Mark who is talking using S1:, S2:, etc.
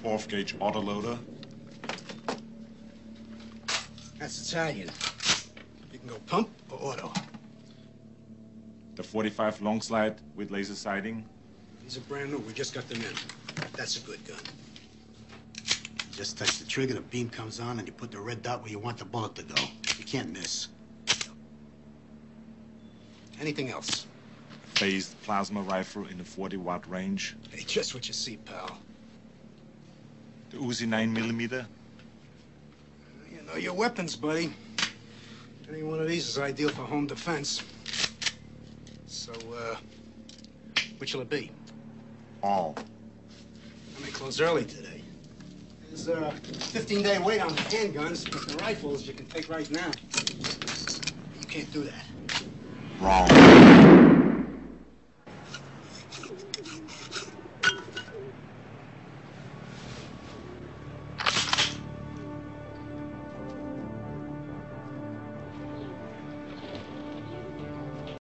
S1: 12-gauge autoloader.
S2: That's Italian. You can go pump or auto.
S1: The 45 long slide with laser sighting.
S2: These are brand new. We just got them in. That's a good gun. You just touch the trigger, the beam comes on, and you put the red dot where you want the bullet to go. You can't miss. Anything else?
S1: Phased plasma rifle in the 40-watt range.
S2: Hey, just what you see, pal.
S1: The Uzi 9mm.
S2: You know your weapons, buddy. Any one of these is ideal for home defense. So, which will it be?
S1: All.
S2: I may close early today. There's a 15-day wait on the handguns, but the rifles you can take right now. You can't do that.
S1: Wrong.